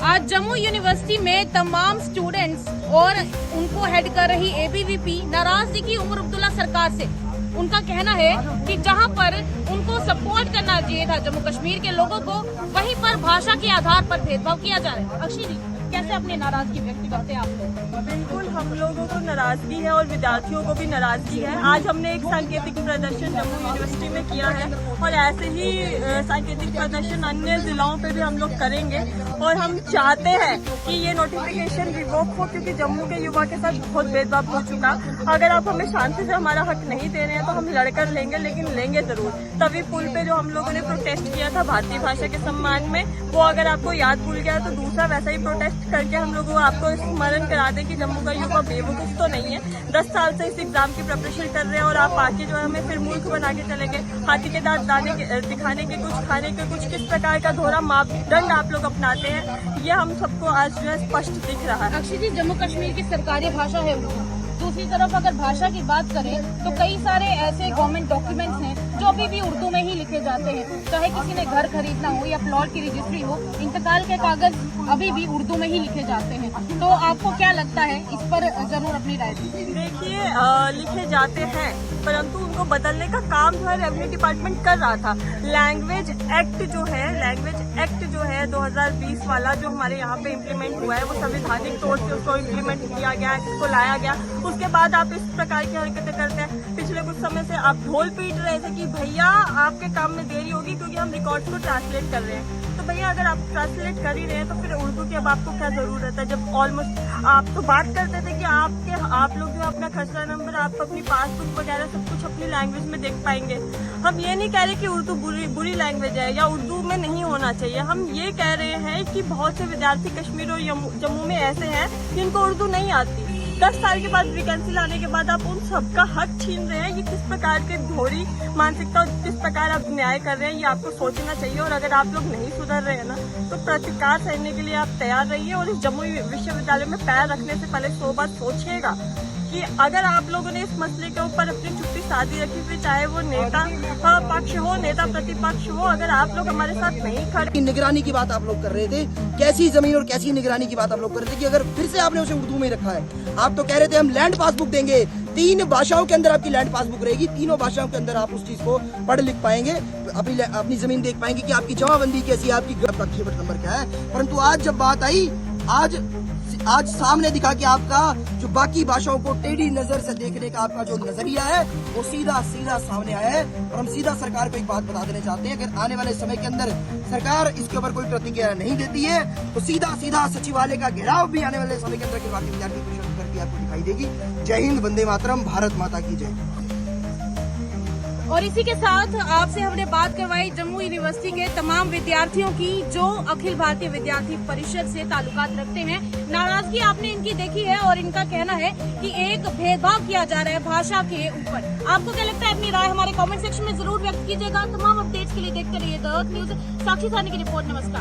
आज जम्मू यूनिवर्सिटी में तमाम स्टूडेंट्स और उनको हेड कर रही एबीवीपी नाराज दिखी उमर अब्दुल्ला सरकार से। उनका कहना है कि जहां पर उनको सपोर्ट करना चाहिए था जम्मू कश्मीर के लोगों को, वहीं पर भाषा के आधार पर भेदभाव किया जा रहा है। अक्षय जी, कैसे अपनी नाराजगी व्यक्त करते हैं आप लोग? बिल्कुल, हम लोगों को नाराजगी है और विद्यार्थियों को भी नाराजगी है। आज हमने एक सांकेतिक प्रदर्शन जम्मू यूनिवर्सिटी में किया है और ऐसे ही सांकेतिक प्रदर्शन अन्य जिलों पे भी हम लोग करेंगे। और हम चाहते हैं कि ये नोटिफिकेशन रिवोक हो, क्योंकि जम्मू के युवा के साथ बहुत भेदभाव हो चुका। अगर आप हमें शांति से हमारा हक नहीं दे रहे हैं तो हम लड़कर लेंगे, लेकिन लेंगे जरूर। तभी पुल पे जो हम लोगों ने प्रोटेस्ट किया था भारतीय भाषा के सम्मान में, वो अगर आपको याद भूल गया तो दूसरा वैसा ही प्रोटेस्ट करके हम लोग आपको स्मरण करा दें कि जम्मू का युवा बेवकूफ तो नहीं है। 10 साल से इस एग्जाम की प्रिपरेशन कर रहे हैं और आप आके जो है हमें फिर मूर्ख बना के चलेंगे। हाथी के दांत दिखाने के कुछ, खाने के कुछ, किस प्रकार का दोहरा मापदंड आप लोग अपनाते हैं, ये हम सबको आज जो है स्पष्ट दिख रहा है। अक्षय जी, जम्मू कश्मीर की सरकारी भाषा है उर्दू। दूसरी तरफ अगर भाषा की बात करें तो कई सारे ऐसे गवर्नमेंट डॉक्यूमेंट्स हैं जो अभी भी उर्दू में ही लिखे जाते हैं। चाहे किसी ने घर खरीदना हो या प्लॉट की रजिस्ट्री हो, इंतकाल के कागज अभी भी उर्दू में ही लिखे जाते हैं। तो आपको क्या लगता है, इस पर जरूर अपनी राय दीजिए। देखिए, लिखे जाते हैं परंतु उनको बदलने का काम जो है रेवेन्यू डिपार्टमेंट कर रहा था। लैंग्वेज एक्ट जो है 2020 वाला जो हमारे यहाँ पे इम्प्लीमेंट हुआ है, वो संवैधानिक तौर से उसको इम्प्लीमेंट किया गया, इसको लाया गया। उसके बाद आप इस प्रकार की हरकतें करते हैं। पिछले कुछ समय से आप ढोल पीट रहे थे कि भैया आपके काम में देरी होगी क्योंकि हम रिकॉर्ड्स को ट्रांसलेट कर रहे हैं। तो भैया अगर आप ट्रांसलेट कर ही रहे हैं तो फिर उर्दू की अब आपको क्या जरूरत है, जब ऑलमोस्ट आप तो बात करते थे कि आप लोग जो अपना खसरा नंबर, आप अपनी पासबुक वगैरह सब कुछ अपनी लैंग्वेज में देख पाएंगे। हम ये नहीं कह रहे कि उर्दू बुरी लैंग्वेज है या उर्दू में नहीं होना चाहिए। हम ये कह रहे हैं कि बहुत से विद्यार्थी कश्मीर और जम्मू में ऐसे हैं जिनको उर्दू नहीं आती। 10 साल के बाद वैकेंसी लाने के बाद आप उन सबका हक छीन रहे हैं। ये किस प्रकार के घोरी मानसिकता और किस प्रकार आप न्याय कर रहे हैं, ये आपको सोचना चाहिए। और अगर आप लोग नहीं सुधर रहे हैं ना, तो प्रतिकार सहने के लिए आप तैयार रहिए और इस जम्मू विश्वविद्यालय में पैर रखने से पहले 100 बार सोचिएगा कि अगर आप लोगों ने इस मसले के ऊपर अपनी चुप्पी साधी रखी हुई, चाहे वो नेता पक्ष हो, नेता प्रतिपक्ष हो, अगर आप लोग हमारे साथ नहीं खड़े। निगरानी की बात आप लोग कर रहे थे, कैसी जमीन और कैसी निगरानी की बात आप लोग कर रहे थे कि अगर फिर से आपने उसे उर्दू में रखा है। आप तो कह रहे थे हम लैंड पासबुक देंगे, 3 भाषाओं के अंदर आपकी लैंड पासबुक रहेगी, तीनों भाषाओं के अंदर आप उस चीज को पढ़ लिख पाएंगे, अपनी जमीन देख पाएंगे कि आपकी जमाबंदी कैसी है, आपका कीमत नंबर क्या है। परंतु आज जब बात आई, आज सामने दिखा कि आपका जो बाकी भाषाओं को टेढ़ी नजर से देखने का आपका जो नजरिया है वो सीधा सामने आया है। और हम सीधा सरकार को एक बात बता देना चाहते हैं, अगर आने वाले समय के अंदर सरकार इसके ऊपर कोई प्रतिक्रिया नहीं देती है तो सीधा सचिवालय का घेराव भी आने वाले समय के अंदर भारतीय विद्यार्थी परिषद करके आपको दिखाई देगी। जय हिंद, वंदे मातरम, भारत माता की जय। और इसी के साथ आपसे हमने बात करवाई जम्मू यूनिवर्सिटी के तमाम विद्यार्थियों की जो अखिल भारतीय विद्यार्थी परिषद से ताल्लुकात रखते हैं। नाराजगी आपने इनकी देखी है और इनका कहना है कि एक भेदभाव किया जा रहा है भाषा के ऊपर। आपको क्या लगता है? अपनी राय हमारे कमेंट सेक्शन में जरूर व्यक्त कीजिएगा। तमाम अपडेट्स के लिए देखते रहिए द न्यूज। साक्षी सानी की रिपोर्ट। नमस्कार।